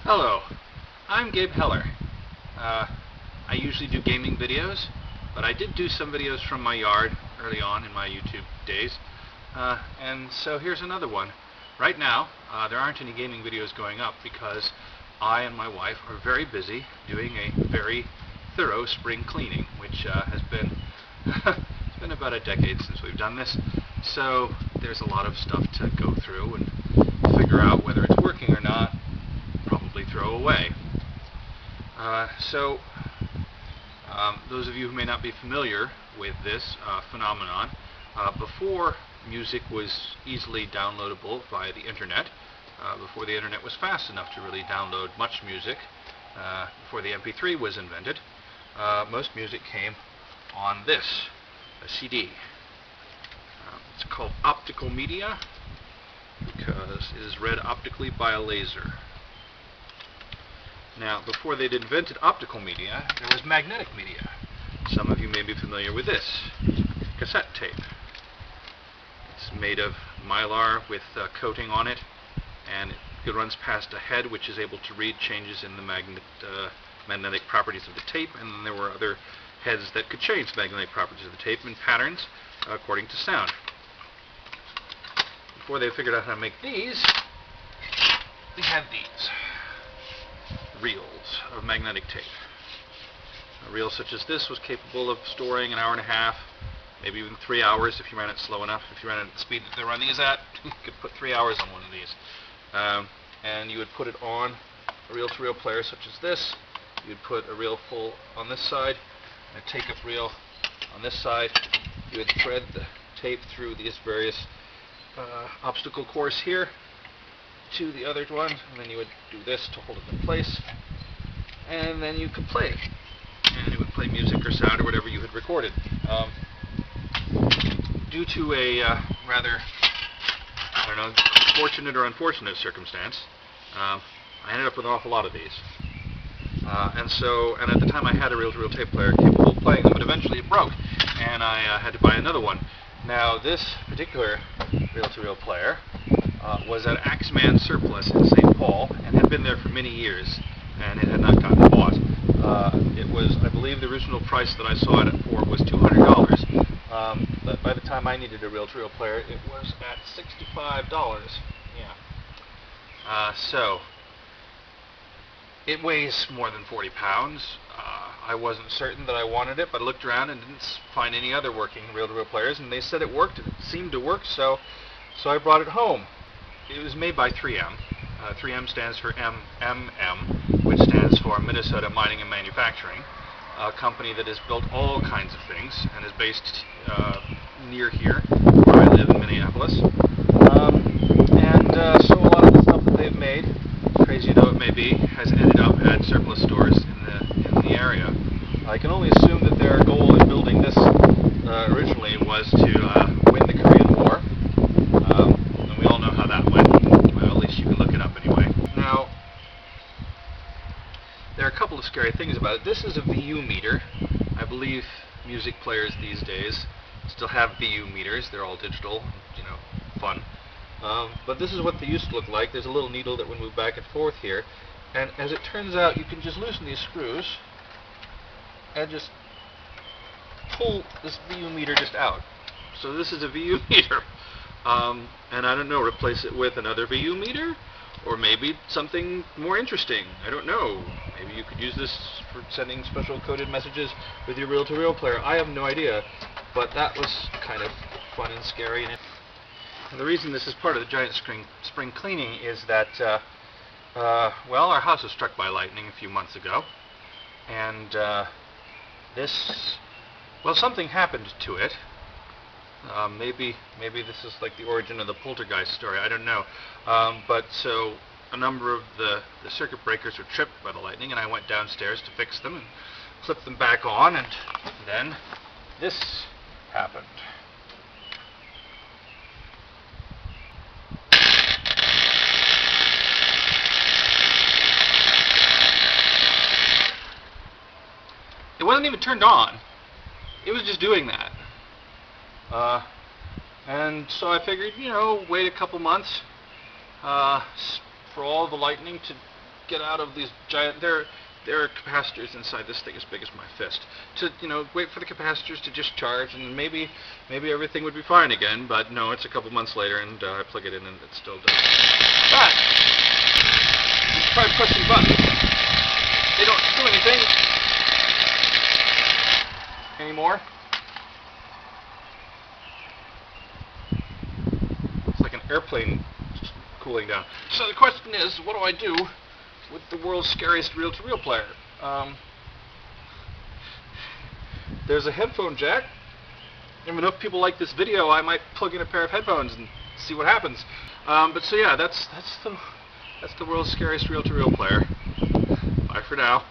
Hello, I'm Gabe Heller. I usually do gaming videos, but I did do some videos from my yard early on in my YouTube days, and so here's another one. Right now, there aren't any gaming videos going up because I and my wife are very busy doing a very thorough spring cleaning, which has been it's been about a decade since we've done this, so there's a lot of stuff to go through and figure out whether it's working or not, probably throw away. Those of you who may not be familiar with this phenomenon, before music was easily downloadable via the internet, before the internet was fast enough to really download much music, before the MP3 was invented, most music came on this, a CD. It's called optical media because it is read optically by a laser. Now, before they'd invented optical media, there was magnetic media. Some of you may be familiar with this, cassette tape. It's made of mylar with coating on it, and it runs past a head which is able to read changes in the magnetic properties of the tape, and then there were other heads that could change the magnetic properties of the tape in patterns according to sound. Before they figured out how to make these, we had these reels of magnetic tape. A reel such as this was capable of storing an hour and a half, maybe even 3 hours if you ran it slow enough. If you ran it at the speed that they're running these at, you could put 3 hours on one of these. And you would put it on a reel-to-reel player such as this. You would put a reel full on this side, and a take-up reel on this side. You would thread the tape through these various obstacle course here to the other one, and then you would do this to hold it in place, and then you could play it, and it would play music or sound or whatever you had recorded. Due to a rather, I don't know, fortunate or unfortunate circumstance, I ended up with an awful lot of these. And at the time I had a reel-to-reel tape player capable of playing them, but eventually it broke, and I had to buy another one. Now, this particular reel-to-reel player was at Axeman Surplus in St. Paul and had been there for many years, and it had not gotten bought. It was, I believe, the original price that I saw it for was $200, but by the time I needed a reel-to-reel player, it was at $65. Yeah. So it weighs more than 40 pounds. I wasn't certain that I wanted it, but I looked around and didn't find any other working reel-to-reel players, and they said it worked. It seemed to work, so I brought it home. It was made by 3M. 3M stands for MMM, which stands for Minnesota Mining and Manufacturing, a company that has built all kinds of things and is based near here, where I live in Minneapolis. So a lot of the stuff that they've made, crazy though it may be, has ended up at surplus stores in the area. I can only assume that their goal in building this originally was to win the Korean War. And we all know how that went. Well, at least you can look it up anyway. Now, there are a couple of scary things about it. This is a VU meter. I believe music players these days still have VU meters. They're all digital, fun. But this is what they used to look like. There's a little needle that would move back and forth here. And as it turns out, you can just loosen these screws and just pull this VU meter just out. So this is a VU meter. And I don't know, replace it with another VU meter? Or maybe something more interesting. I don't know. Maybe you could use this for sending special coded messages with your reel-to-reel player. I have no idea. But that was kind of fun and scary. And the reason this is part of the giant spring cleaning is that, well, our house was struck by lightning a few months ago. And something happened to it. Maybe this is like the origin of the poltergeist story, I don't know. But so a number of the circuit breakers were tripped by the lightning, and I went downstairs to fix them and clip them back on, and then this happened. It wasn't even turned on. It was just doing that. And so I figured, wait a couple months for all the lightning to get out of these giant. There are capacitors inside this thing as big as my fist. To wait for the capacitors to just charge, and maybe everything would be fine again. But no, it's a couple months later, and I plug it in, and it still does. But just try pressing buttons. They don't do anything anymore. It's like an airplane cooling down. So the question is, what do I do with the world's scariest reel-to-reel player? There's a headphone jack. If enough people like this video, I might plug in a pair of headphones and see what happens. But so yeah, that's the world's scariest reel-to-reel player. Bye for now.